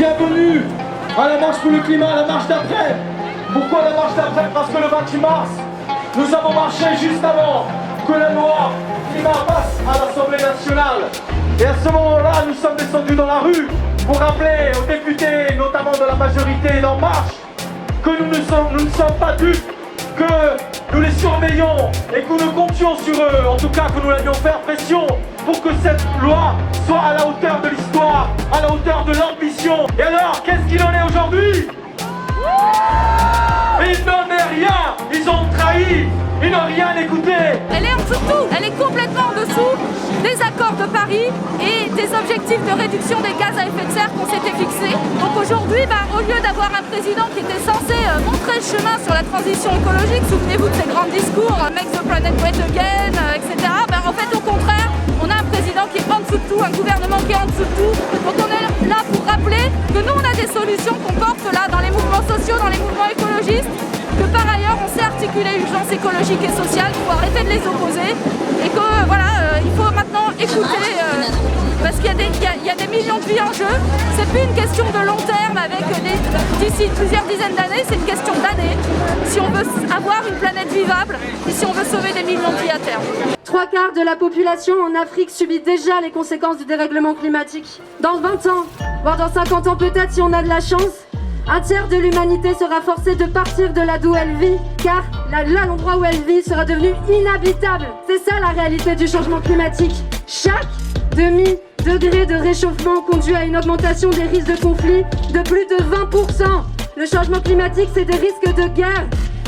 Bienvenue à la marche pour le climat, la marche d'après. Pourquoi la marche d'après? Parce que le 28 mars, nous avons marché juste avant que la loi climat passe à l'Assemblée nationale. Et à ce moment-là, nous sommes descendus dans la rue pour rappeler aux députés, notamment de la majorité d'En Marche, que nous ne sommes pas dupes, que nous les surveillons et que nous comptions sur eux, en tout cas que nous allions faire pression pour que cette loi soit à la hauteur de l'histoire, à la hauteur de l'ambition. Et alors, qu'est-ce qu'il en est aujourd'hui? Il n'en est rien. Ils ont trahi. Ils n'ont rien écouté. Elle est en dessous de tout. Elle est complètement en dessous des accords de Paris et des objectifs de réduction des gaz à effet de serre qu'on s'était fixés. Donc aujourd'hui, au lieu d'avoir un président qui était censé montrer le chemin sur la transition écologique, souvenez-vous de ces grands discours, Make the planet great again, etc. En fait, au contraire, on a un président qui est en dessous de tout, un gouvernement qui est en dessous de tout. Donc on est là pour rappeler que nous, on a des solutions qu'on porte là dans les mouvements sociaux, dans les mouvements écologistes, que par ailleurs on sait articuler urgence écologique et sociale, qu'il faut arrêter de les opposer et que voilà, il faut maintenant écouter parce qu'il y a des millions de vies en jeu. C'est plus une question de long terme avec d'ici plusieurs dizaines d'années, c'est une question d'années si on veut avoir une planète vivable et si on veut sauver des millions de vies à terme. 3/4 de la population en Afrique subit déjà les conséquences du dérèglement climatique. Dans 20 ans, voire dans 50 ans peut-être si on a de la chance, un tiers de l'humanité sera forcé de partir de là d'où elle vit, car là, l'endroit où elle vit sera devenu inhabitable. C'est ça la réalité du changement climatique. Chaque demi-degré de réchauffement conduit à une augmentation des risques de conflit de plus de 20%. Le changement climatique, c'est des risques de guerre.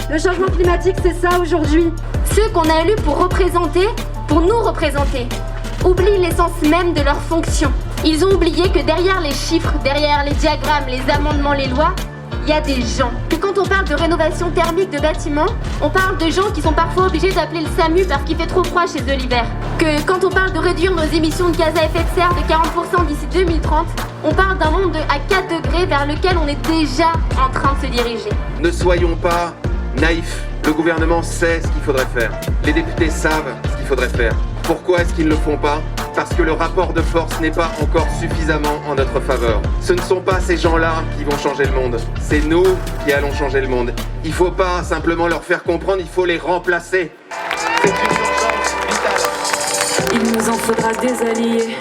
Le changement climatique, c'est ça aujourd'hui. Ceux qu'on a élus pour nous représenter, oublient l'essence même de leur fonction. Ils ont oublié que derrière les chiffres, derrière les diagrammes, les amendements, les lois, il y a des gens. Que quand on parle de rénovation thermique de bâtiments, on parle de gens qui sont parfois obligés d'appeler le SAMU parce qu'il fait trop froid chez eux l'hiver. Que quand on parle de réduire nos émissions de gaz à effet de serre de 40% d'ici 2030, on parle d'un monde à 4 degrés vers lequel on est déjà en train de se diriger. Ne soyons pas naïfs. Le gouvernement sait ce qu'il faudrait faire. Les députés savent ce qu'il faudrait faire. Pourquoi est-ce qu'ils ne le font pas? Parce que le rapport de force n'est pas encore suffisamment en notre faveur. Ce ne sont pas ces gens-là qui vont changer le monde. C'est nous qui allons changer le monde. Il ne faut pas simplement leur faire comprendre, il faut les remplacer. C'est une urgence vitale. Il nous en faudra des alliés,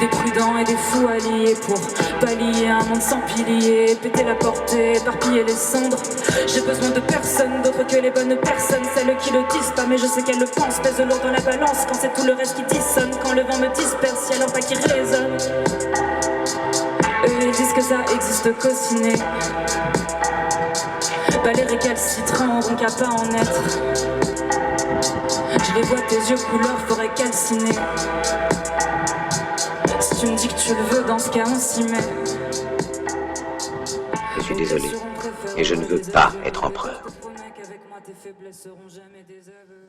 des prudents et des fous alliés pour pallier un monde sans piliers, péter la portée, éparpiller les cendres. J'ai besoin de personne d'autre que les bonnes personnes, celles qui le disent pas mais je sais qu'elles le pensent. Pèse lourd dans la balance quand c'est tout le reste qui dissonne, quand le vent me disperse, y'a leur pas qui résonne. Eux ils disent que ça existe qu'au ciné. Pas les récalcitrants auront qu'à pas en être. Je les vois tes yeux couleur forêt calcinée. Si tu me dis que tu le veux, dans ce cas on s'y met. Je suis désolé, et je ne veux pas être empereur. Avec moi tes faiblesses seront jamais des aveux.